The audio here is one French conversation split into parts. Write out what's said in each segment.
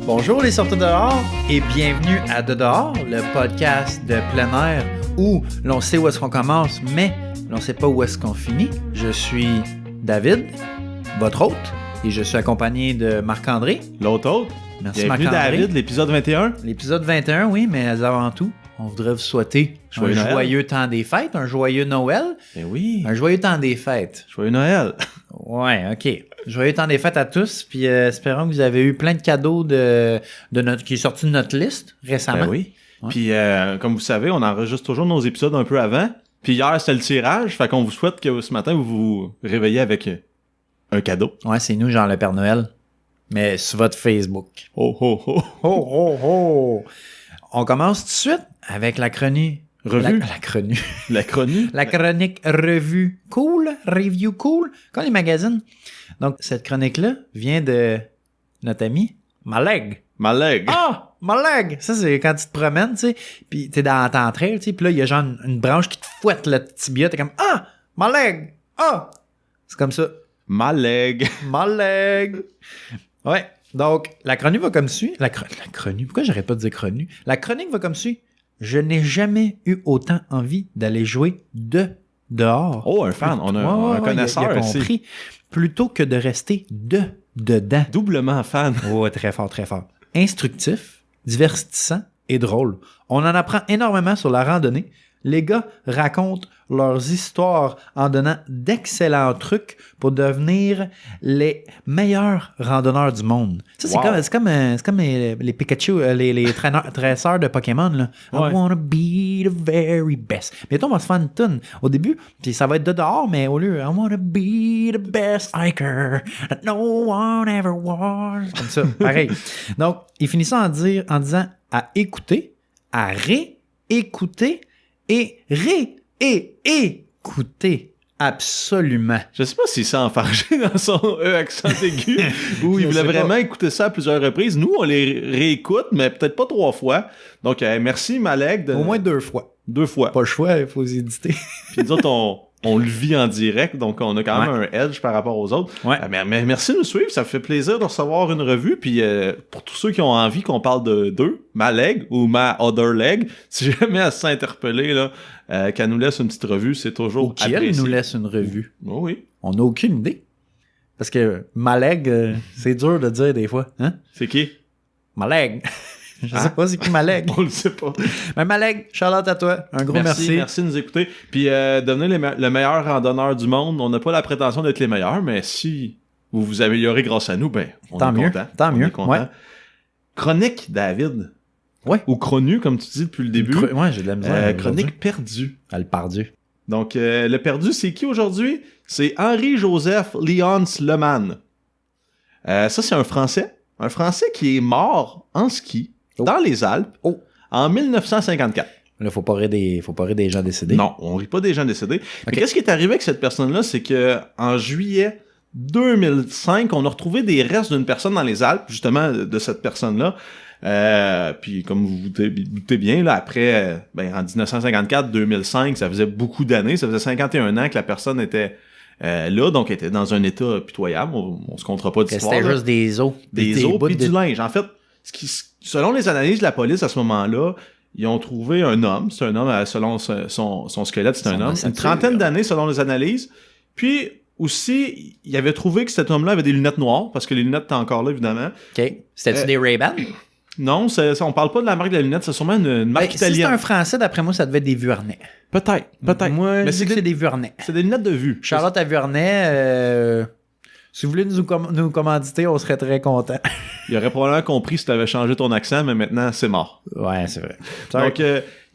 Bonjour les sorteurs dehors et bienvenue à De dehors, le podcast de plein air où l'on sait où est-ce qu'on commence, mais l'on sait pas où est-ce qu'on finit. Je suis David, votre hôte, et je suis accompagné de Marc-André. L'autre hôte. Merci Bienvenue Marc-André. David, l'épisode 21. L'épisode 21, oui, mais avant tout, on voudrait vous souhaiter un joyeux temps des fêtes, un joyeux Noël. Ben oui. Un joyeux temps des fêtes. Joyeux Noël. Ouais, OK. Joyeux temps des fêtes à tous, puis espérons que vous avez eu plein de cadeaux de notre qui est sorti de notre liste récemment. Ben oui. Ouais. Puis, comme vous savez, on enregistre toujours nos épisodes un peu avant. Puis hier, c'était le tirage. Fait qu'on vous souhaite que ce matin, vous vous réveillez avec un cadeau. Ouais, c'est nous, genre le Père Noël. Mais sur votre Facebook. Oh, oh, oh. Oh, oh, oh! On commence tout de suite avec la chronique. Revue. La chronique. La chronique. La chronique revue cool, review cool, comme les magazines. Donc, cette chronique-là vient de notre ami Maleg. Maleg. Ah! Maleg! Ça, c'est quand tu te promènes, tu sais, puis t'es dans ton trail, tu sais, puis là, il y a genre une branche qui te fouette le tibia, t'es comme « Ah! Maleg! Ah! » C'est comme ça. Maleg. Maleg! Ouais. Donc, la chronique va comme suit. La chronique? Pourquoi j'arrête pas de dire chronique? La chronique va comme suit. Je n'ai jamais eu autant envie d'aller jouer dehors. Oh, un fan. On a un connaisseur il a ici. compris. Plutôt que de rester dedans. Doublement fan. Oh, très fort, très fort. Instructif, divertissant et drôle. On en apprend énormément sur la randonnée. Les gars racontent leurs histoires en donnant d'excellents trucs pour devenir les meilleurs randonneurs du monde. Ça, c'est comme les Pikachu, les traceurs de Pokémon, là. Ouais. I wanna be the very best. Mettons, on va se faire une toune au début, puis ça va être de dehors, mais au lieu, I wanna be the best hiker that no one ever was. Comme ça, pareil. Donc, il finit ça en disant à écouter, à réécouter et écouter. Absolument. Je sais pas s'il s'est enfargé dans son accent aigu ou il voulait vraiment écouter ça à plusieurs reprises. Nous, on les réécoute, mais peut-être pas 3 fois. Donc, merci Maleg. Au moins 2 fois. 2 fois. Pas le choix, il faut éditer. Puis nous autres, on le vit en direct, donc on a quand même un edge par rapport aux autres. Ouais. Mais merci de nous suivre, ça fait plaisir de recevoir une revue. Puis pour tous ceux qui ont envie qu'on parle d'eux, ma leg ou ma other leg, si jamais elle se sent interpellée, là, qu'elle nous laisse une petite revue, c'est toujours Ou qui apprécié. nous laisse une revue. Oh oui. On n'a aucune idée. Parce que ma leg, c'est dur de dire des fois. Hein? C'est qui? Ma leg. Je sais pas c'est qui ma leg. On le sait pas. Mais ma leg, Charlotte à toi. Un gros merci. Merci de nous écouter. Puis devenez le meilleur randonneur du monde. On n'a pas la prétention d'être les meilleurs, mais si vous vous améliorez grâce à nous, ben on Tant est mieux. content. Tant On mieux. est content. Ouais. Chronique, David. Ouais. Ou Cronu, comme tu dis depuis le début. Ouais, j'ai de la misère. Chronique perdue. Elle perdu. Donc, le perdu, c'est qui aujourd'hui? C'est Henri-Joseph Lyons Leman. Ça, c'est un Français. Un Français qui est mort en ski dans les Alpes en 1954. Là, faut pas rire des gens décédés. Non, on rit pas des gens décédés. Mais Okay. qu'est-ce qui est arrivé avec cette personne-là? C'est que en juillet 2005, on a retrouvé des restes d'une personne dans les Alpes, justement, de cette personne-là. Puis comme vous vous doutez bien, là, après, en 1954-2005, ça faisait beaucoup d'années, ça faisait 51 ans que la personne était là, donc elle était dans un état pitoyable, on se comptera pas d'histoire. C'était là. juste des os. Des os bouts puis du linge. En fait, selon les analyses de la police à ce moment-là, ils ont trouvé un homme, c'est un homme, selon son squelette, c'est un homme, une trentaine d'années selon les analyses, puis aussi, il avait trouvé que cet homme-là avait des lunettes noires, parce que les lunettes étaient encore là, évidemment. OK. C'était-tu des Ray-Ban? Non, on parle pas de la marque de la lunette, c'est sûrement une marque Si italienne. c'est un Français, d'après moi, ça devait être des Vuarnet. Peut-être. Moi, Mais je dis que c'est des Vuarnet. C'est des lunettes de vue. Charlotte à Vuarnet, si vous voulez nous commanditer, on serait très contents. Il aurait probablement compris si tu avais changé ton accent, mais maintenant, c'est mort. Ouais, c'est vrai. Donc,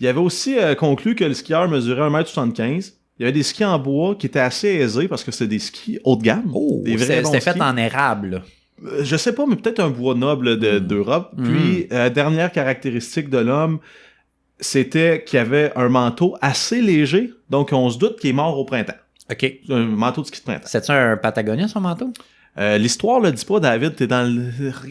il avait aussi conclu que le skieur mesurait 1m75. Il y avait des skis en bois qui étaient assez aisés parce que c'était des skis haut de gamme. Oh, des vrais bons c'était fait skis. en érable, là. Je sais pas, mais peut-être un bois noble d'Europe. Puis, dernière caractéristique de l'homme, c'était qu'il avait un manteau assez léger. Donc, on se doute qu'il est mort au printemps. OK. Un manteau de ski de printemps. C'est-tu un Patagonia, son manteau? L'histoire le dit pas, David. T'es dans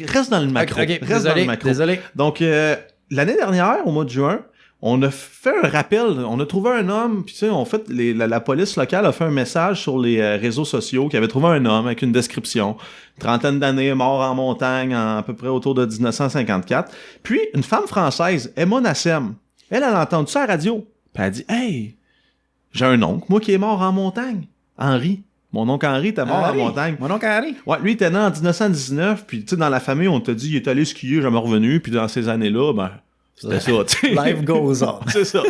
reste dans le macro. OK, Reste dans le macro. désolé. Donc, l'année dernière, au mois de juin, on a fait un rappel, on a trouvé un homme, puis tu sais, la police locale a fait un message sur les réseaux sociaux qui avait trouvé un homme avec une description, une trentaine d'années, mort en montagne, à peu près autour de 1954. Puis, une femme française, Emma Nassem, elle a entendu ça à la radio, puis elle a dit « Hey, j'ai un oncle, moi qui est mort en montagne, Henri. Mon oncle Henri était mort en montagne. » Mon oncle Henri? Ouais, lui, il était né en 1919, puis tu sais, dans la famille, on t'a dit, il est allé skier, jamais revenu, puis dans ces années-là, ben... C'était ça, tu sais. Life goes on. C'est ça.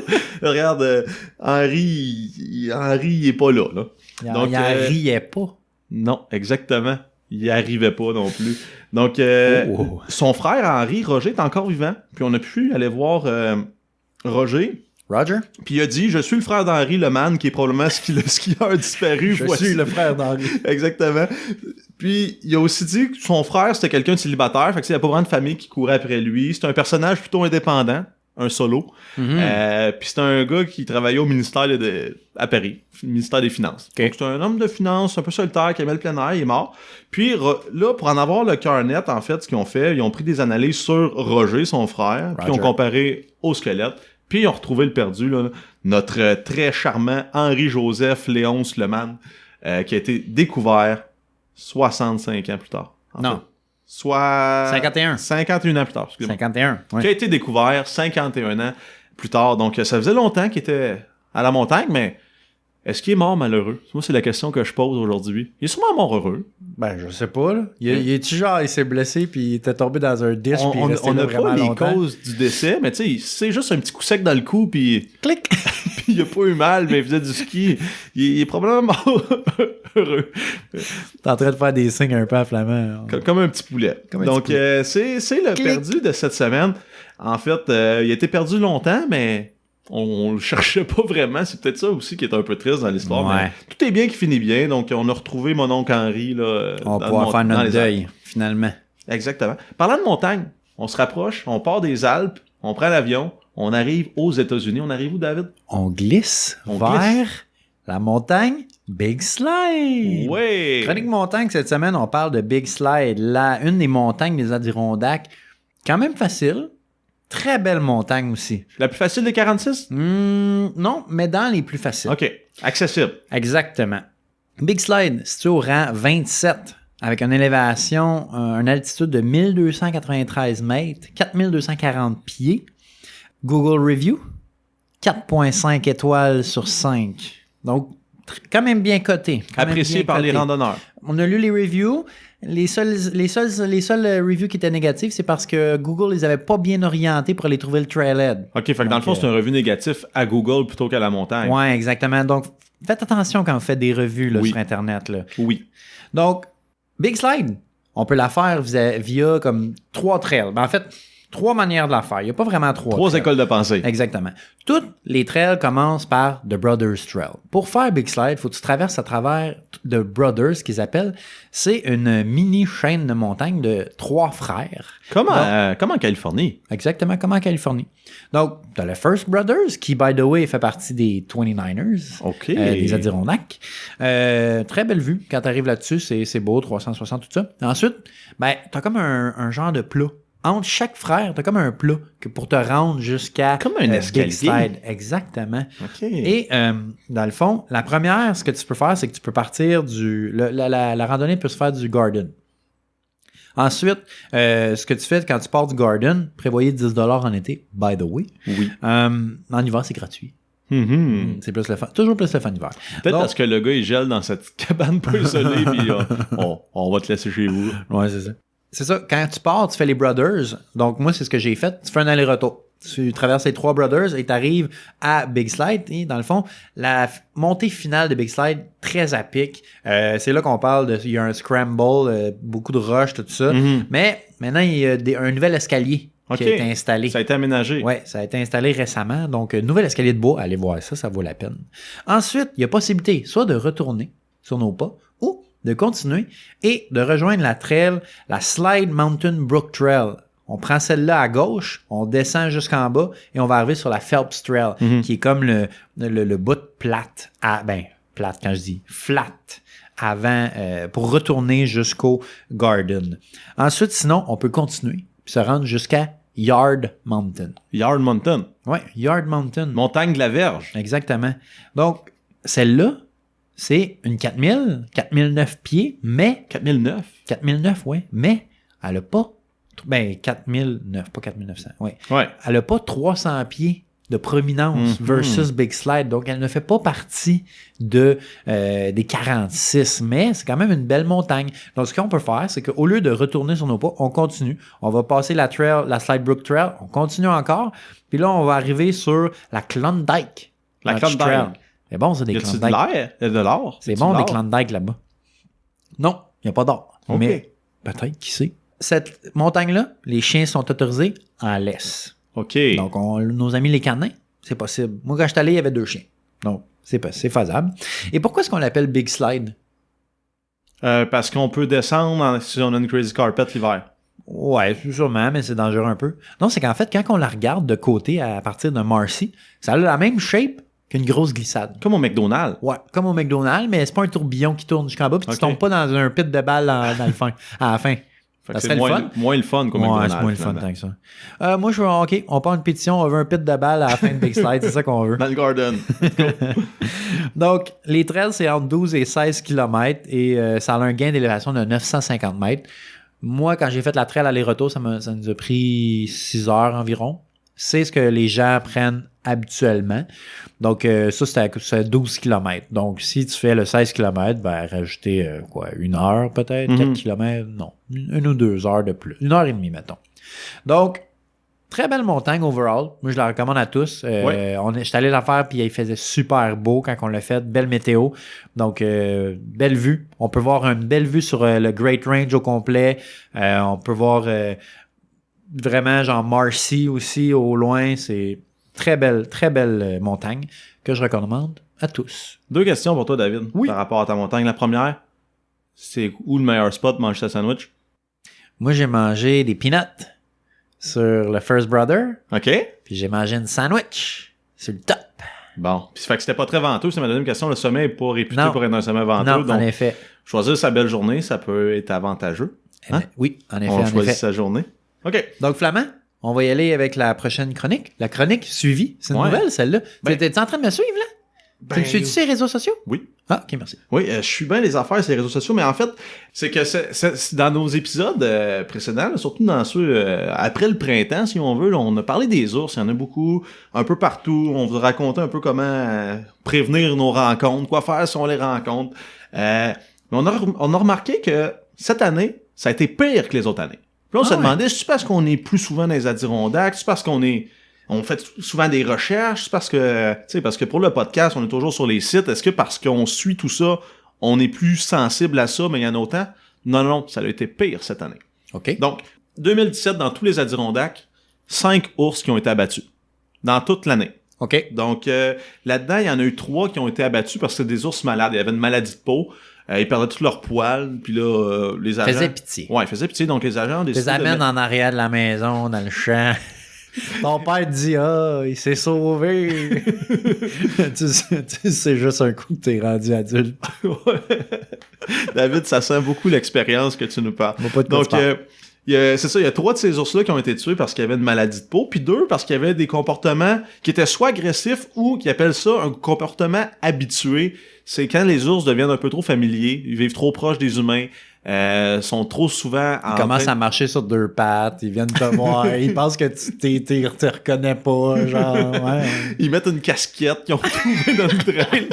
Regarde, Henri, il est pas là. Donc, il riait pas. Non, exactement. Il y arrivait pas non plus. Donc, son frère Henri, Roger, est encore vivant. Puis on a pu aller voir Roger. Puis il a dit, je suis le frère d'Henri Leman, qui est probablement le skieur disparu. Je suis le frère d'Henri. Exactement. Puis il a aussi dit que son frère, c'était quelqu'un de célibataire, fait que il n'y a pas vraiment de famille qui courait après lui. C'est un personnage plutôt indépendant, un solo. Mm-hmm. Puis c'est un gars qui travaillait au ministère à Paris, ministère des Finances. Okay. Donc c'est un homme de finances, un peu solitaire, qui aimait le plein air, il est mort. Puis là, pour en avoir le cœur net, en fait, ce qu'ils ont fait, ils ont pris des analyses sur Roger, son frère, puis ils ont comparé au squelette. Puis ils ont retrouvé le perdu, là, notre très charmant Henri-Joseph Léonce Leman, qui a été découvert 65 ans plus tard. Non. Soit... 51 ans plus tard, excusez-moi. 51, oui. Qui a été découvert 51 ans plus tard. Donc ça faisait longtemps qu'il était à la montagne, mais est-ce qu'il est mort malheureux? Moi, c'est la question que je pose aujourd'hui. Il est sûrement mort heureux. Ben, je sais pas, là. Il est-tu genre, il s'est blessé, puis il était tombé dans un disque, puis il est resté on là n'a vraiment pas les longtemps. causes du décès, mais tu sais, c'est juste un petit coup sec dans le cou, puis... Clic! puis il a pas eu mal, mais il faisait du ski. Il est probablement mort heureux. T'es en train de faire des signes un peu à flamand. Comme un petit poulet. Donc, c'est le Clic. perdu de cette semaine. En fait, il a été perdu longtemps, mais... On le cherchait pas vraiment. C'est peut-être ça aussi qui est un peu triste dans l'histoire. Ouais. Mais tout est bien qui finit bien. Donc, on a retrouvé mon oncle Henri. Là, On va pouvoir faire notre deuil, finalement. Exactement. Parlant de montagne, on se rapproche, on part des Alpes, on prend l'avion, on arrive aux États-Unis. On arrive où, David? On glisse vers la montagne Big Slide. Oui! Chronique montagne, cette semaine, on parle de Big Slide, une des montagnes des Adirondacks. Quand même facile. Très belle montagne aussi. La plus facile des 46? Non, mais dans les plus faciles. OK. Accessible. Exactement. Big Slide, situé au rang 27, avec une élévation, une altitude de 1293 mètres, 4240 pieds. Google Review, 4.5 étoiles sur 5. Donc, quand même bien coté. Apprécié par les randonneurs. On a lu les reviews. Les seuls reviews qui étaient négatifs, c'est parce que Google les avait pas bien orientés pour aller trouver le trailhead. OK, fait que dans le fond, c'est un revue négatif à Google plutôt qu'à la montagne. Ouais, exactement. Donc, faites attention quand vous faites des revues là, sur Internet. Là. Oui. Donc, Big Slide, on peut la faire via comme 3 trails. Ben, en fait, 3 manières de la faire. Il n'y a pas vraiment 3 3 trails. écoles de pensée. Exactement. Toutes les trails commencent par The Brothers Trail. Pour faire Big Slide, il faut que tu traverses à travers The Brothers, ce qu'ils appellent. C'est une mini chaîne de montagne de 3 frères. Comme en Californie. Exactement, comme en Californie. Donc, tu as le First Brothers, qui, by the way, fait partie des 29ers. OK. Des Adirondacks. Très belle vue. Quand tu arrives là-dessus, c'est beau, 360, tout ça. Ensuite, ben, tu as comme un genre de plat. Entre chaque frère, t'as comme un plat pour te rendre jusqu'à comme un escalier. Big Slide. Exactement. OK. Et dans le fond, la première, ce que tu peux faire, c'est que tu peux partir la randonnée peut se faire du Garden. Ensuite, ce que tu fais quand tu pars du Garden, prévoyez 10$ en été, by the way. Oui. En hiver, c'est gratuit. C'est plus le fun. Toujours plus le fun hiver. Peut-être parce que le gars, il gèle dans cette cabane pas isolée, puis on va te laisser chez vous. Ouais, c'est ça. C'est ça, quand tu pars, tu fais les Brothers. Donc, moi, c'est ce que j'ai fait. Tu fais un aller-retour. Tu traverses les 3 Brothers et tu arrives à Big Slide. Et dans le fond, la montée finale de Big Slide, très à pic. C'est là qu'on parle il y a un scramble, beaucoup de rush, tout ça. Mais maintenant, il y a un nouvel escalier qui a été installé. Ça a été aménagé. Oui, ça a été installé récemment. Donc, nouvel escalier de bois. Allez voir ça, ça vaut la peine. Ensuite, il y a possibilité soit de retourner sur nos pas ou de continuer et de rejoindre la Slide Mountain Brook Trail. On prend celle-là à gauche, on descend jusqu'en bas et on va arriver sur la Phelps Trail, qui est comme le bout de plate. Plate quand je dis flat, avant, pour retourner jusqu'au Garden. Ensuite, sinon, on peut continuer puis se rendre jusqu'à Yard Mountain. Yard Mountain. Ouais, Yard Mountain. Montagne de la Verge. Exactement. Donc, celle-là, c'est une 4009 pieds, mais... 4009. 4009, oui, mais elle a pas... Ben, 4009, pas 4900, oui. Ouais. Elle a pas 300 pieds de prominence versus Big Slide. Donc, elle ne fait pas partie des 46, mais c'est quand même une belle montagne. Donc, ce qu'on peut faire, c'est qu'au lieu de retourner sur nos pas, on continue. On va passer la Slidebrook Trail, on continue encore. Puis là, on va arriver sur la Klondike. La Notch Klondike. Trail. C'est bon, ça, des Y a-tu de Klondike. l'air? Y a de l'or? C'est bon, des Klondike là-bas. Non, il n'y a pas d'or. Ok. Mais peut-être, qui sait. Cette montagne-là, les chiens sont autorisés en laisse. OK. Donc, nos amis les canins, c'est possible. Moi, quand je suis allé, il y avait 2 chiens. Donc, c'est faisable. Et pourquoi est-ce qu'on l'appelle Big Slide? Parce qu'on peut descendre si on a une Crazy Carpet l'hiver. Ouais, sûrement, mais c'est dangereux un peu. Non, c'est qu'en fait, quand on la regarde de côté à partir d'un Marcy, ça a la même shape qu'une grosse glissade. Comme au McDonald's. Ouais, comme au McDonald's, mais c'est pas un tourbillon qui tourne jusqu'en bas, puis tu tombes pas dans un pit de balle à la fin. Fait Ça que serait c'est le fun. moins le fun qu'au Ouais, McDonald's. c'est moins le fun finalement. tant que ça. Moi, je veux, OK, on part une pétition, on veut un pit de balle à la fin de Big Slide, c'est ça qu'on veut. Dans le Garden. Donc, les trails, c'est entre 12 et 16 km et ça a un gain d'élévation de 950 mètres. Moi, quand j'ai fait la trail aller-retour, ça nous a pris 6 heures environ. C'est ce que les gens prennent habituellement. Donc, ça, c'était 12 km. Donc, si tu fais le 16 km, ben, rajouter, 1 heure peut-être, 4 km, non, 1 ou 2 heures de plus. 1 heure et demie, mettons. Donc, très belle montagne overall. Moi, je la recommande à tous. J'étais allé la faire, puis il faisait super beau quand on l'a fait. Belle météo. Donc, belle vue. On peut voir une belle vue sur le Great Range au complet. On peut voir vraiment genre Marcy aussi au loin. C'est très belle montagne que je recommande à tous. 2 questions pour toi, David, Oui. par rapport à ta montagne. La première, c'est où le meilleur spot pour manger ta sandwich? Moi, j'ai mangé des peanuts sur le First Brother, OK. puis j'ai mangé une sandwich sur le top. Bon. Puis, ça fait que c'était pas très venteux. C'est ma deuxième question. Le sommet est pas réputé Non. pour être un sommet venteux. Non, en donc, effet. choisir sa belle journée, ça peut être avantageux. Hein? Oui, en effet, On en choisit effet. sa journée. OK. Donc, Flamand, on va y aller avec la prochaine chronique. La chronique suivie. C'est une Ouais. nouvelle, celle-là. Ben- T'es en train de me suivre, là? Tu me suis-tu sur les réseaux sociaux? Oui. Ah, OK, merci. Oui, je suis bien les affaires sur les réseaux sociaux, mais en fait, c'est que c'est dans nos épisodes précédents, là, surtout dans ceux après le printemps, si on veut, là, on a parlé des ours, il y en a beaucoup, un peu partout. On vous racontait un peu comment prévenir nos rencontres, quoi faire si on les rencontre. Mais on a remarqué que cette année, ça a été pire que les autres années. Puis là, on se demandait, c'est parce qu'on est plus souvent dans les Adirondacks, c'est parce on fait souvent des recherches, c'est parce que pour le podcast, on est toujours sur les sites. Est-ce que parce qu'on suit tout ça, on est plus sensible à ça, mais il y en a autant? Non, ça a été pire cette année. OK. Donc, 2017, dans tous les Adirondacks, 5 ours qui ont été abattus. Dans toute l'année. OK. Donc, là-dedans, il y en a eu 3 qui ont été abattus parce que c'était des ours malades. Il y avait une maladie de peau. Ils perdaient tous leurs poils. Puis là, les agents... Faisait pitié. Ouais, ils faisaient pitié. Donc, les agents ont Tu les décidé de amènes mettre- en arrière de la maison, dans le champ. Ton père dit « Ah, il s'est sauvé! » tu sais, c'est juste un coup que t'es rendu adulte. David, ça sent beaucoup l'expérience que tu nous parles. Moi, pas de quoi Donc, tu parles. c'est ça, il y a 3 de ces ours-là qui ont été tués parce qu'il y avait une maladie de peau, puis 2 parce qu'il y avait des comportements qui étaient soit agressifs ou qui appellent ça un comportement habitué. C'est quand les ours deviennent un peu trop familiers, ils vivent trop proches des humains, sont trop souvent en Ils commencent train à marcher sur 2 pattes, ils viennent te voir, ils pensent que tu te reconnais pas, genre, ouais. Ils mettent une casquette qu'ils ont trouvée dans le trail.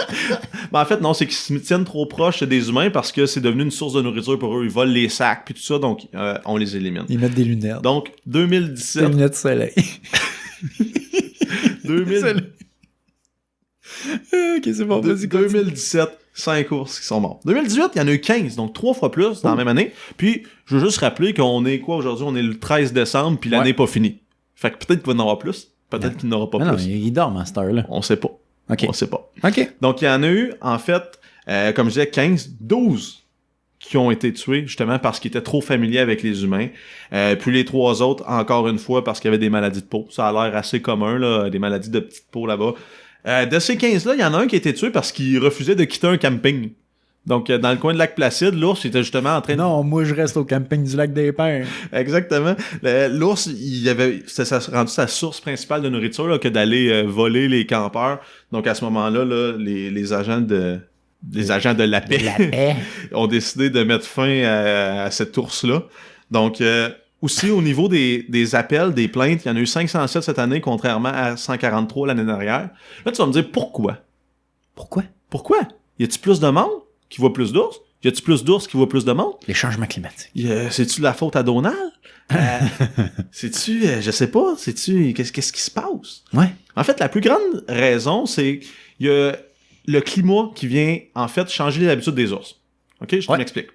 Mais en fait, non, c'est qu'ils se tiennent trop proches des humains parce que c'est devenu une source de nourriture pour eux. Ils volent les sacs puis tout ça, donc on les élimine. Ils mettent des lunettes. Donc, Des 2017... lunettes de soleil. 2000 Ok, c'est bon, vas-y, continue. 2017, 5 ours qui sont morts. 2018, il y en a eu 15, donc 3 fois plus dans la même année. Puis, je veux juste rappeler qu'on est quoi aujourd'hui? On est le 13 décembre, puis l'année n'est pas finie. Fait que peut-être qu'il va y en avoir plus, peut-être qu'il n'y en aura pas Non, plus. ils dorment à cette heure-là. On sait pas. OK. On sait pas. OK. Donc, il y en a eu, en fait, comme je disais, 12 qui ont été tués, justement, parce qu'ils étaient trop familiers avec les humains. Puis les 3 autres, encore une fois, parce qu'il y avait des maladies de peau. Ça a l'air assez commun, là, des maladies de petite peau là-bas. De ces 15-là, il y en a un qui a été tué parce qu'il refusait de quitter un camping. Donc, dans le coin de lac Placide, l'ours il était justement en train de... Non, moi, je reste au camping du lac des Pins. Exactement. L'ours, c'était rendu sa source principale de nourriture là, que d'aller voler les campeurs. Donc, à ce moment-là, là, les agents de la paix, La paix. ont décidé de mettre fin à cet ours-là. Donc, aussi, au niveau des appels, des plaintes, il y en a eu 507 cette année, contrairement à 143 l'année dernière. Là, tu vas me dire, pourquoi? Pourquoi? Y a-tu plus de monde qui voit plus d'ours? Y a-tu plus d'ours qui voit plus de monde? Les changements climatiques. C'est-tu de la faute à Donald? C'est-tu, je sais pas, qu'est-ce qui se passe? Ouais. En fait, la plus grande raison, c'est il y a le climat qui vient, en fait, changer les habitudes des ours. OK? Je te m'explique.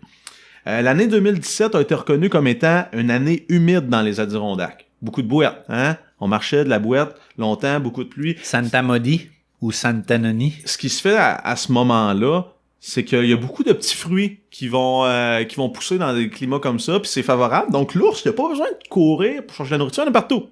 L'année 2017 a été reconnue comme étant une année humide dans les Adirondacks. Beaucoup de bouettes, hein? On marchait de la bouette longtemps, beaucoup de pluie. Santa Modi ou Santa Noni. Ce qui se fait à ce moment-là, c'est qu'il y a beaucoup de petits fruits qui vont pousser dans des climats comme ça, puis c'est favorable. Donc l'ours, il n'a pas besoin de courir pour changer la nourriture, il y en a partout.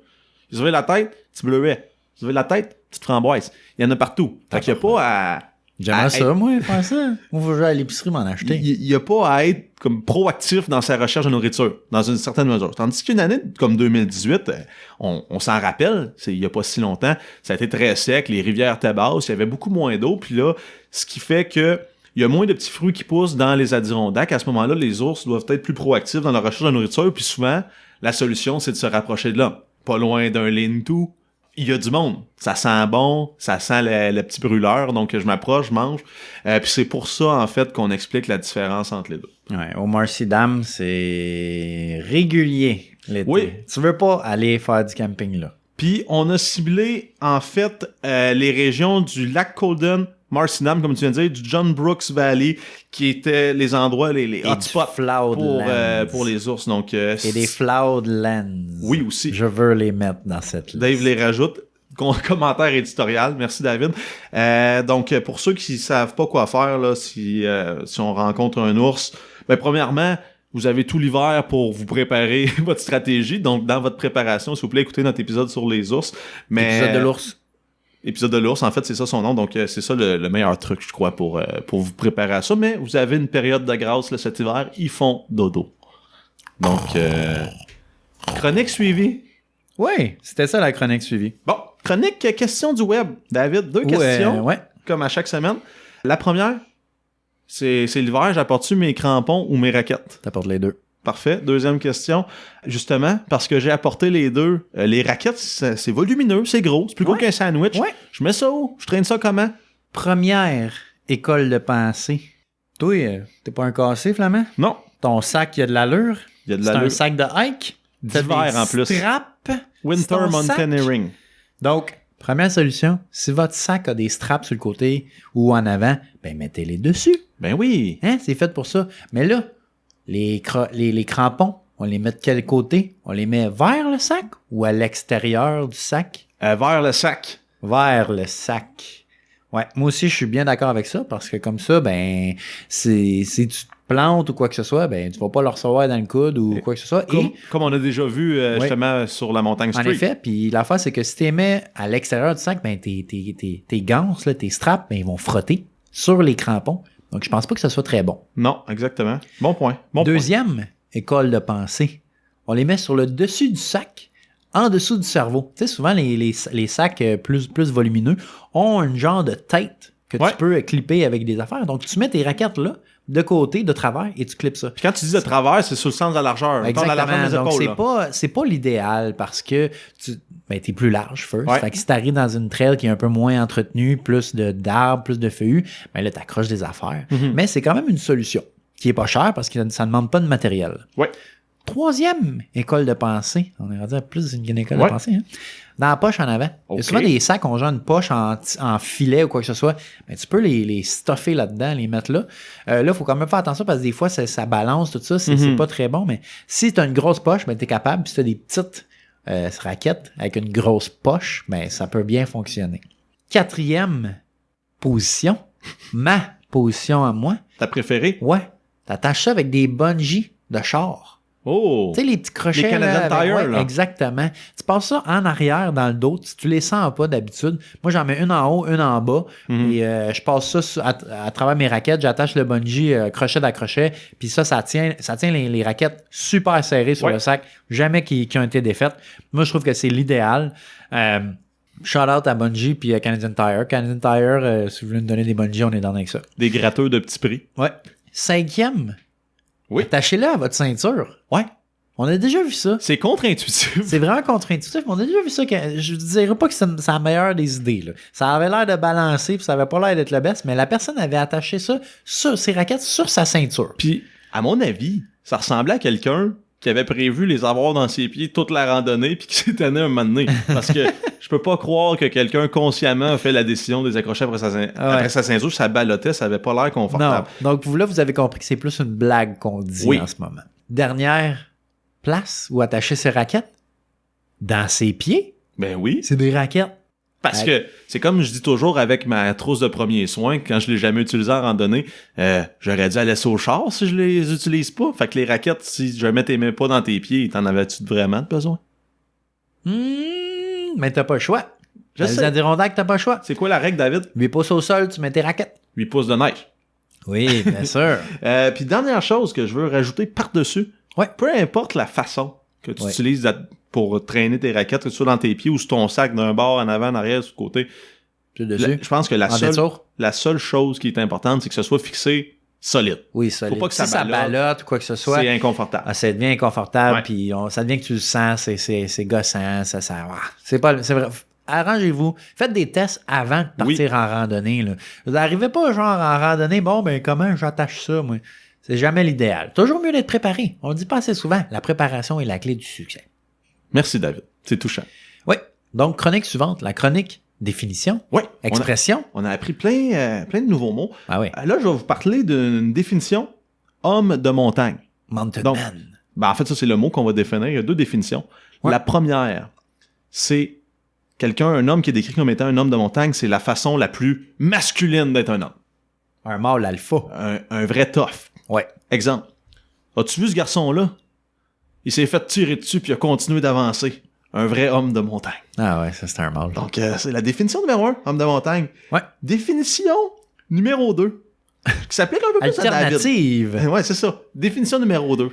Il se lève la tête, petit bleuet. Il se lève la tête, petite framboise. Il y en a partout. Fait qu'il n'y a pas à... J'aimerais ça, moi, faire ça. Moi, faut que j'aille à l'épicerie m'en acheter. Il n'y a pas à être comme proactif dans sa recherche de nourriture, dans une certaine mesure. Tandis qu'une année comme 2018, on s'en rappelle, il n'y a pas si longtemps, ça a été très sec, les rivières étaient basses, il y avait beaucoup moins d'eau, puis là, ce qui fait que il y a moins de petits fruits qui poussent dans les Adirondacks. À ce moment-là, les ours doivent être plus proactifs dans leur recherche de nourriture, puis souvent, la solution, c'est de se rapprocher de l'homme. Pas loin d'un lean-to, il y a du monde. Ça sent bon, ça sent le petit brûleur, donc je m'approche, je mange. Puis c'est pour ça, en fait, qu'on explique la différence entre les deux. Ouais, au Marcy Dam, c'est régulier l'été. Oui. Tu veux pas aller faire du camping là. Puis on a ciblé, en fait, les régions du lac Colden, Marcy Dam, comme tu viens de dire, du John Brooks Valley, qui étaient les endroits, les hotspots pour les ours. Donc, et des Floodlands. Oui, aussi. Je veux les mettre dans cette liste. Dave les rajoute. Commentaire éditorial. Merci, David. Donc, pour ceux qui savent pas quoi faire, là, si on rencontre un ours, ben, premièrement, vous avez tout l'hiver pour vous préparer votre stratégie. Donc, dans votre préparation, s'il vous plaît, écoutez notre épisode sur les ours. Épisode de l'ours. Épisode de l'ours, en fait, c'est ça son nom. Donc, c'est ça le meilleur truc, je crois, pour vous préparer à ça. Mais vous avez une période de grâce là, cet hiver. Ils font dodo. Donc, chronique suivie. Oui, c'était ça la chronique suivie. Bon, chronique question du web. David, deux questions, comme à chaque semaine. La première, c'est l'hiver, j'apporte-tu mes crampons ou mes raquettes? T'apportes les deux. Parfait. Deuxième question, justement, parce que j'ai apporté les deux. Les raquettes, c'est volumineux, c'est gros, c'est plus gros qu'un sandwich. Ouais. Je mets ça où? Je traîne ça comment? Première école de pensée. Toi, t'es pas un cassé, Flamand? Non. Ton sac, il y a de l'allure? Il y a de C'est l'allure. un sac de hike? D'hiver en plus. Straps? Winter Mountaineering. Donc, première solution, si votre sac a des straps sur le côté ou en avant, ben mettez-les dessus. Ben oui. Hein, c'est fait pour ça. Mais là, les crampons, on les met de quel côté? On les met vers le sac ou à l'extérieur du sac? Vers le sac. Vers le sac. Ouais, moi aussi, je suis bien d'accord avec ça parce que comme ça, ben, si tu te plantes ou quoi que ce soit, ben, tu vas pas le recevoir dans le coude ou quoi que ce soit. Comme on a déjà vu justement sur la montagne Street. En effet, puis l'affaire, c'est que si tu les mets à l'extérieur du sac, ben, tes gants, là, tes straps, ben, ils vont frotter sur les crampons. Donc, je pense pas que ce soit très bon. Non, exactement. Bon point. Deuxième école de pensée, on les met sur le dessus du sac, en dessous du cerveau. Tu sais, souvent, les sacs plus volumineux ont un genre de tête que tu peux clipper avec des affaires. Donc, tu mets tes raquettes là, de côté, de travers, et tu clips ça. Puis quand tu dis de travers, c'est sur le sens de la largeur. Exactement. La largeur des épaules, donc, c'est pas l'idéal parce que t'es plus large, first. Fait que si t'arrives dans une trail qui est un peu moins entretenue, plus d'arbres, plus de feuillus, ben là, t'accroches des affaires. Mm-hmm. Mais c'est quand même une solution qui est pas chère parce que ça ne demande pas de matériel. Ouais. Troisième école de pensée. On est rendu à plus d'une école de pensée. Hein? Dans la poche en avant. Il y a souvent des sacs, on genre une poche en filet ou quoi que ce soit. Ben, tu peux les stuffer là-dedans, les mettre là. Là, il faut quand même faire attention parce que des fois, ça balance tout ça. C'est pas très bon. Mais si tu as une grosse poche, ben, tu es capable. Si tu as des petites raquettes avec une grosse poche, ben, ça peut bien fonctionner. Quatrième position. Ma position à moi. Ta préférée? Ouais. T'attaches ça avec des bungees de char. Oh! Tu sais, les petits crochets. Les Canadian là, Tire, là. Exactement. Tu passes ça en arrière dans le dos. Tu les sens pas d'habitude. Moi, j'en mets une en haut, une en bas. Et je passe ça à travers mes raquettes. J'attache le bungee crochet à crochet. Puis ça tient les raquettes super serrées sur le sac. Jamais qui ont été défaites. Moi, je trouve que c'est l'idéal. Shout out à Bungie puis à Canadian Tire. Canadian Tire, si vous voulez nous donner des bungees, on est dans avec ça. Des gratteurs de petits prix. Ouais. 5e. Oui. Attachez-le à votre ceinture. Ouais. On a déjà vu ça. C'est contre-intuitif. C'est vraiment contre-intuitif. On a déjà vu ça. Je ne dirais pas que c'est la meilleure des idées. Là. Ça avait l'air de balancer puis ça avait pas l'air d'être le best, mais la personne avait attaché ça sur ses raquettes sur sa ceinture. Puis, à mon avis, ça ressemblait à quelqu'un qui avait prévu les avoir dans ses pieds toute la randonnée puis qui s'est tanné un moment donné. Parce que je peux pas croire que quelqu'un consciemment a fait la décision de les accrocher après sa ceinture, ça ballottait, ça avait pas l'air confortable. Non. Donc là, vous avez compris que c'est plus une blague qu'on dit en ce moment. Dernière place où attacher ses raquettes? Dans ses pieds? Ben oui. C'est des raquettes. Parce que c'est comme je dis toujours avec ma trousse de premiers soins, quand je l'ai jamais utilisée en randonnée, j'aurais dû la laisser au char si je les utilise pas. Fait que les raquettes, si jamais t'es même pas dans tes pieds, t'en avais-tu vraiment besoin? Mais t'as pas le choix. Je sais. Les Adirondacks, t'as pas le choix. C'est quoi la règle, David? 8 pouces au sol, tu mets tes raquettes. 8 pouces de neige. Oui, bien sûr. Puis dernière chose que je veux rajouter par-dessus, peu importe la façon que tu utilises pour traîner tes raquettes, que ce soit dans tes pieds ou sur ton sac d'un bord, en avant, en arrière, sur le côté. Je pense que la seule chose qui est importante, c'est que ce soit fixé solide. Oui, solide. Faut pas que si ça ballotte ou quoi que ce soit. C'est inconfortable. Ça devient inconfortable, puis ça devient que tu le sens, c'est gossant, c'est vrai. Arrangez-vous. Faites des tests avant de partir en randonnée. Là. Vous n'arrivez pas genre en randonnée, bon, ben comment j'attache ça, moi? C'est jamais l'idéal. Toujours mieux d'être préparé. On le dit pas assez souvent. La préparation est la clé du succès. Merci, David. C'est touchant. Oui. Donc, chronique suivante. La chronique définition. Oui. Expression. On a appris plein de nouveaux mots. Ah oui. Là, je vais vous parler d'une définition homme de montagne. Mountain Donc, man. en fait, ça, c'est le mot qu'on va définir. Il y a 2 définitions. Ouais. La première, c'est un homme qui est décrit comme étant un homme de montagne, c'est la façon la plus masculine d'être un homme. Un mâle alpha. Un vrai tough. Ouais. Exemple. As-tu vu ce garçon-là? Il s'est fait tirer dessus puis il a continué d'avancer. Un vrai homme de montagne. Ah ouais, ça c'est un mâle. Donc, c'est la définition numéro 1, homme de montagne. Ouais. Définition numéro 2, qui s'applique un peu plus à David. Alternative. Ouais, c'est ça. Définition numéro 2.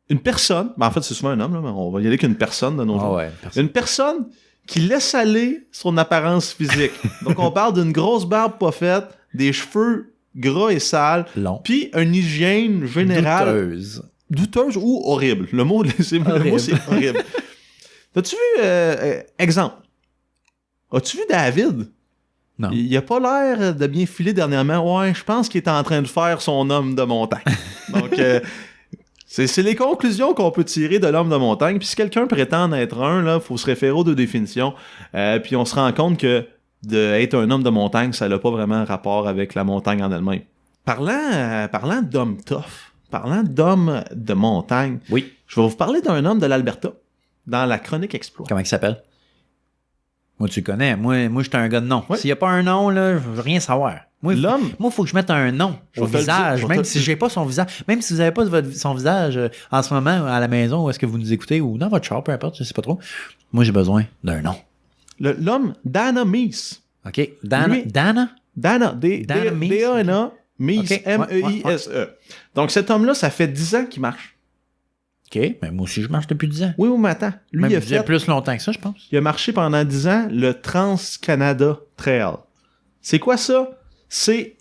Une personne, en fait c'est souvent un homme, là, mais on va y aller qu'une personne de nos jours. Ouais, une personne qui laisse aller son apparence physique. Donc, on parle d'une grosse barbe pas faite, des cheveux gras et sales, puis une hygiène générale douteuse ou horrible. Le mot c'est horrible. As-tu vu, exemple, as-tu vu David? Non. Il a pas l'air de bien filer dernièrement. Ouais, je pense qu'il est en train de faire son homme de montagne. Donc, c'est les conclusions qu'on peut tirer de l'homme de montagne. Puis si quelqu'un prétend être un, là, faut se référer aux 2 définitions. Puis on se rend compte que d'être un homme de montagne, ça n'a pas vraiment rapport avec la montagne en elle-même. Parlant d'homme tough, parlant d'homme de montagne, oui, je vais vous parler d'un homme de l'Alberta dans la chronique Exploit. Comment il s'appelle? Moi, tu connais. Moi j'étais un gars de nom. Ouais. S'il n'y a pas un nom, là, je veux rien savoir. Moi, il faut que je mette un nom au visage, même si j'ai pas son visage. Même si vous n'avez pas son visage en ce moment à la maison où est-ce que vous nous écoutez ou dans votre char, peu importe, je sais pas trop. Moi, j'ai besoin d'un nom. L'homme Dana Meese. OK. Dana? Dana, D-A-N-A, Meese, okay. M-E-I-S-E. Donc, cet homme-là, ça fait 10 ans qu'il marche. OK, mais moi aussi, je marche depuis 10 ans. Oui, mais attends. Lui, il a fait plus longtemps que ça, je pense. Il a marché pendant 10 ans le Trans-Canada Trail. C'est quoi ça? C'est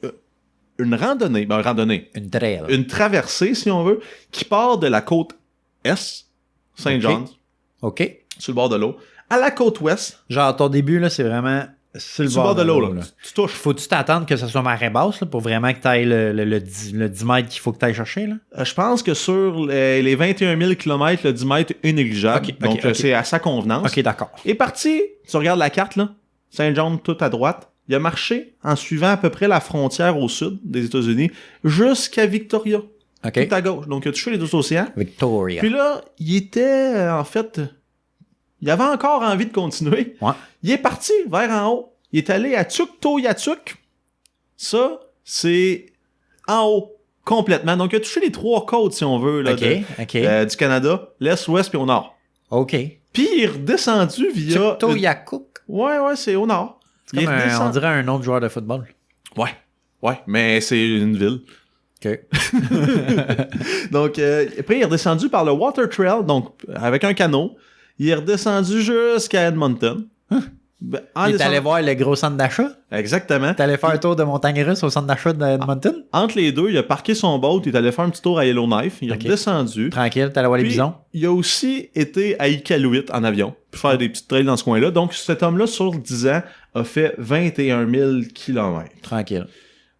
une randonnée. Une trail. Une traversée, si on veut, qui part de la côte Est, Saint-John's. OK. Sur le bord de l'eau. À la côte Ouest. Genre, ton début, là, c'est vraiment sur le bord de l'eau. Là. Tu touches. Faut-tu t'attendre que ce soit marée basse là, pour vraiment que tu ailles le 10 mètres qu'il faut que tu ailles chercher? Là? Je pense que sur les 21 000 km, le 10 mètres est négligeable. Donc, c'est à sa convenance. OK, d'accord. Et parti, tu regardes la carte, là, Saint-John, tout à droite. Il a marché en suivant à peu près la frontière au sud des États-Unis jusqu'à Victoria. Okay. Tout à gauche. Donc, il a touché les 2 océans. Victoria. Puis là, il était, en fait... Il avait encore envie de continuer. Ouais. Il est parti vers en haut. Il est allé à Tuktoyaktuk. Ça, c'est en haut. complètement. Donc, il a touché les 3 côtes, si on veut, là, du Canada, l'Est, l'Ouest, puis au Nord. OK. Puis, il est redescendu via... Tuktoyaktuk. Ouais, c'est au Nord. C'est comme on dirait un nom de joueur de football. Ouais, mais c'est une ville. OK. Donc, après, il est redescendu par le Water Trail, donc avec un canot. Il est redescendu jusqu'à Edmonton. Il est allé voir le gros centre d'achat? Exactement. T'es allé faire un tour de montagne russe au centre d'achat d'Edmonton? Entre les deux, il a parqué son boat, il est allé faire un petit tour à Yellowknife, il est redescendu. Tranquille, t'es allé voir les bisons? Il a aussi été à Iqaluit en avion, pour faire des petites trails dans ce coin-là. Donc, cet homme-là, sur 10 ans, a fait 21 000 km. Tranquille.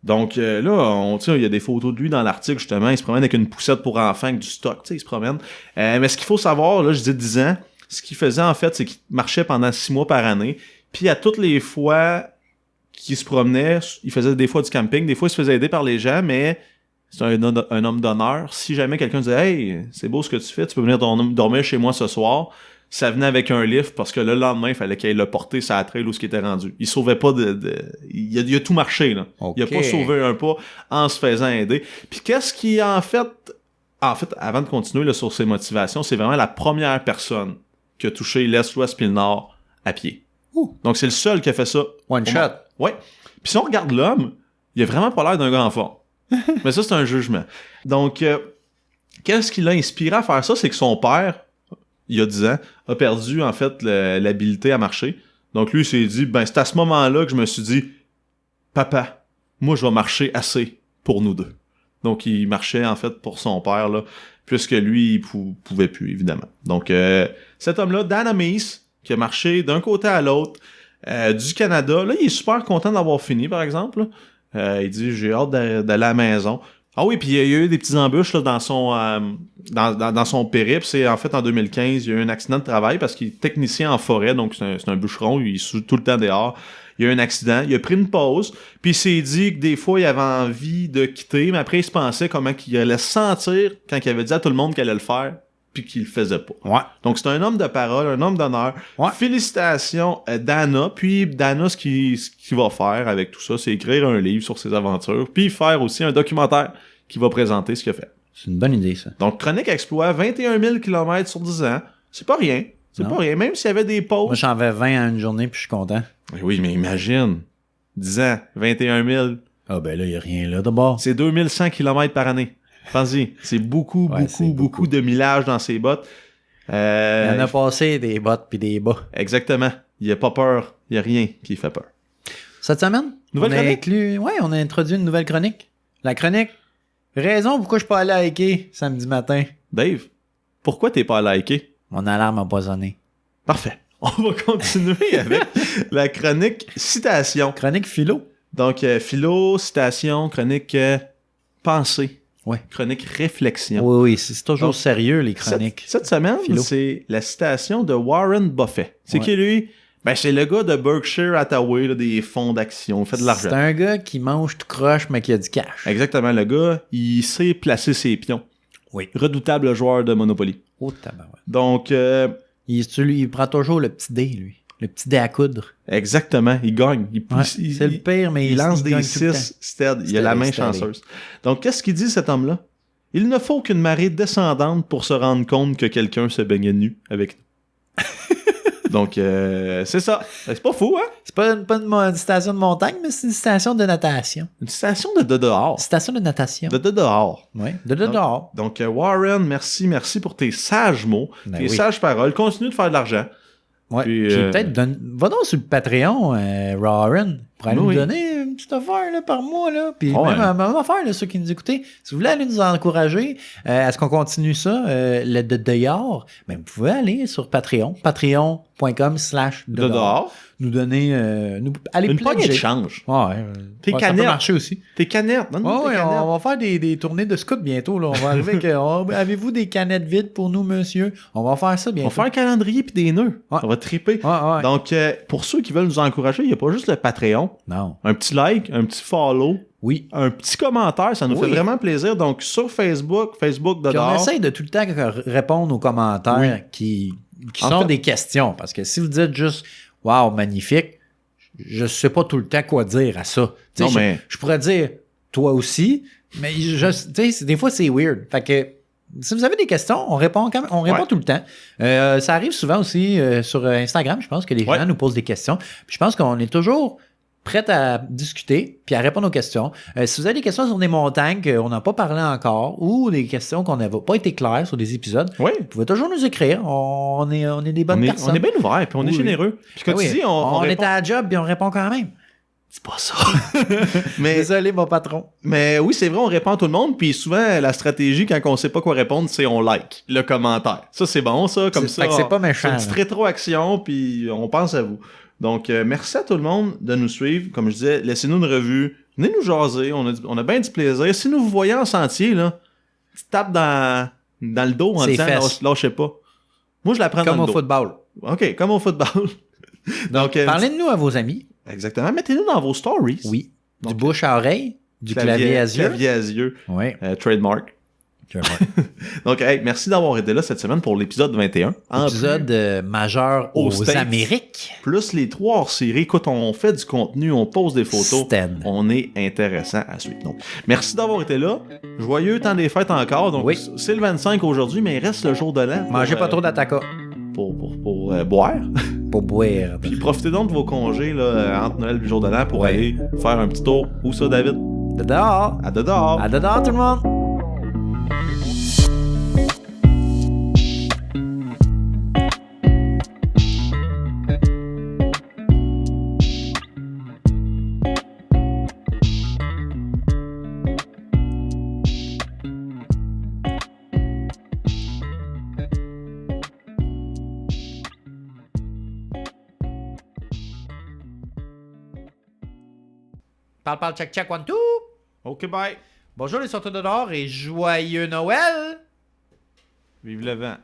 Donc là, il y a des photos de lui dans l'article, justement. Il se promène avec une poussette pour enfants, avec du stock, il se promène. Mais ce qu'il faut savoir, là, je dis 10 ans, ce qu'il faisait, en fait, c'est qu'il marchait pendant 6 mois par année. Puis à toutes les fois qu'il se promenait, il faisait des fois du camping, des fois il se faisait aider par les gens, mais c'est un homme d'honneur. Si jamais quelqu'un disait « Hey, c'est beau ce que tu fais, tu peux venir dormir chez moi ce soir », ça venait avec un lift parce que le lendemain, il fallait qu'il aille le porter sur la trail où ce qui était rendu. Il sauvait pas il a tout marché, là. Okay. Il a pas sauvé un pas en se faisant aider. Puis qu'est-ce qui, en fait, avant de continuer là, sur ses motivations, c'est vraiment la première personne qui a touché l'Est, l'Ouest puis le Nord à pied. Donc, c'est le seul qui a fait ça. One shot. Ouais. Puis si on regarde l'homme, il a vraiment pas l'air d'un gars en forme. Mais ça, c'est un jugement. Donc, qu'est-ce qui l'a inspiré à faire ça? C'est que son père, il y a 10 ans, a perdu, en fait, l'habilité à marcher. Donc, lui, il s'est dit, c'est à ce moment-là que je me suis dit, papa, moi, je vais marcher assez pour nous deux. Donc, il marchait, en fait, pour son père, là, puisque lui, il pouvait plus, évidemment. Donc, cet homme-là, Dan Amis, qui a marché d'un côté à l'autre du Canada, là, il est super content d'avoir fini, par exemple. Il dit, j'ai hâte d'aller à la maison. Ah oui, puis il y a eu des petites embûches là, dans son périple. C'est en fait en 2015, il y a eu un accident de travail parce qu'il est technicien en forêt, donc c'est un bûcheron, il est tout le temps dehors. Il y a eu un accident, il a pris une pause, puis il s'est dit que des fois il avait envie de quitter, mais après il se pensait comment qu'il allait se sentir quand il avait dit à tout le monde qu'il allait le faire, puis qu'il le faisait pas. Ouais. Donc c'est un homme de parole, un homme d'honneur. Ouais. Félicitations Dana, puis Dana, ce qu'il va faire avec tout ça, c'est écrire un livre sur ses aventures, puis faire aussi un documentaire qui va présenter ce qu'il a fait. C'est une bonne idée, ça. Donc, Chronique Exploit, 21 000 km sur 10 ans, c'est pas rien. C'est pas rien, même s'il y avait des pauses. Moi, j'en vais 20 à une journée, puis je suis content. Oui, mais imagine, 10 ans, 21 000. Ah ben là, il n'y a rien là d'abord. C'est 2100 km par année. Pensez-y, c'est beaucoup de millage dans ses bottes. Il en a passé des bottes puis des bas. Exactement. Il n'y a pas peur. Il n'y a rien qui fait peur. Cette semaine, nouvelle chronique? On a introduit une nouvelle chronique. La chronique raison pourquoi je suis pas allé hiker samedi matin. Dave, pourquoi t'es pas allé hiker? Mon alarme a pas sonné. Parfait. On va continuer avec la chronique citation. Chronique philo. Donc, philo, citation, chronique pensée. Ouais. Chronique réflexion. Oui, c'est toujours sérieux, les chroniques. Cette semaine, c'est la citation de Warren Buffett. C'est qui, lui? C'est le gars de Berkshire Hathaway, là, des fonds d'action. Il fait de l'argent. C'est un gars qui mange tout croche, mais qui a du cash. Exactement. Le gars, il sait placer ses pions. Oui. Redoutable joueur de Monopoly. Oh, tabarouette. Donc, il prend toujours le petit dé, lui. Le petit dé à coudre. Exactement. Il gagne. C'est le pire, mais il lance des 6 stead. Il a la main chanceuse. Donc, qu'est-ce qu'il dit, cet homme-là? Il ne faut qu'une marée descendante pour se rendre compte que quelqu'un se baignait nu avec nous. Donc, c'est ça. C'est pas fou, hein? C'est pas une station de montagne, mais c'est une station de natation. Une station de dehors. Station de natation. De dehors. Oui, de dehors. Donc, Warren, merci pour tes sages mots, tes sages paroles. Continue de faire de l'argent. Ouais. Puis peut-être, va donc sur le Patreon, Warren, pour aller nous donner une petite affaire là, par mois. Là. Puis même affaire, là, ceux qui nous écoutez. Si vous voulez aller nous encourager à ce qu'on continue ça, le de dehors, vous pouvez aller sur Patreon, patreon.com/dedehors. Nous donner aller une poignée de change. Tes canettes. Ça peut marcher aussi. Tes canettes. On va faire des tournées de scouts bientôt. Là. On va arriver avec avez-vous des canettes vides pour nous, monsieur? On va faire ça bientôt. On va faire un calendrier puis des nœuds. Ouais. On va triper. Ouais. Donc, pour ceux qui veulent nous encourager, il n'y a pas juste le Patreon. Non. Un petit like, un petit follow. Oui. Un petit commentaire, ça nous fait vraiment plaisir. Donc, sur Facebook dedans. On essaye de tout le temps répondre aux commentaires qui sont des questions. Parce que si vous dites juste « Wow, magnifique », je sais pas tout le temps quoi dire à ça. Je pourrais dire « Toi aussi », Mais tu sais, des fois, c'est weird. Fait que si vous avez des questions, on répond tout le temps. Ça arrive souvent aussi sur Instagram, je pense que les gens nous posent des questions. Puis je pense qu'on est toujours prêt à discuter puis à répondre aux questions. Si vous avez des questions sur des montagnes qu'on n'a pas parlé encore ou des questions qu'on n'avait pas été claires sur des épisodes, vous pouvez toujours nous écrire. On est des bonnes personnes. On est bien ouverts puis on est généreux. Puis quand tu dis, on est à la job puis on répond quand même. C'est pas ça. Désolé, mon patron. Mais oui, c'est vrai, on répond à tout le monde. Puis souvent, la stratégie, quand on sait pas quoi répondre, c'est on like le commentaire. Ça, c'est bon, ça. Comme ça, c'est pas méchant. C'est une petite rétroaction, puis on pense à vous. Donc, merci à tout le monde de nous suivre. Comme je disais, laissez-nous une revue. Venez nous jaser. On a bien du plaisir. Si nous vous voyez en sentier, là, tu tapes dans le dos en disant lâchez pas. Moi, je la prends dans le dos. Comme au football. OK, comme au football. Donc parlez de nous à vos amis. Exactement. Mettez-nous dans vos stories. Oui. Du bouche à oreille, du clavier à yeux. Clavier à yeux. Oui. Trademark. Donc, hey, merci d'avoir été là cette semaine pour l'épisode 21. Épisode majeur aux Amériques. Plus les 3 hors-série. Écoute, on fait du contenu, on pose des photos. Sten. On est intéressant à suivre. Donc, merci d'avoir été là. Joyeux temps des fêtes encore. Donc, c'est le 25 aujourd'hui, mais il reste le jour de l'an. Mangez pas trop d'attaka. Pour boire. Pour boire. Puis profitez donc de vos congés là, entre Noël et le jour de l'an pour aller faire un petit tour. Où ça, David? Dedans. À dedans. À dedans, tout le monde. Parle, check, one, two. OK, bye. Bonjour les sorteurs de dehors et joyeux Noël. Vive le vent.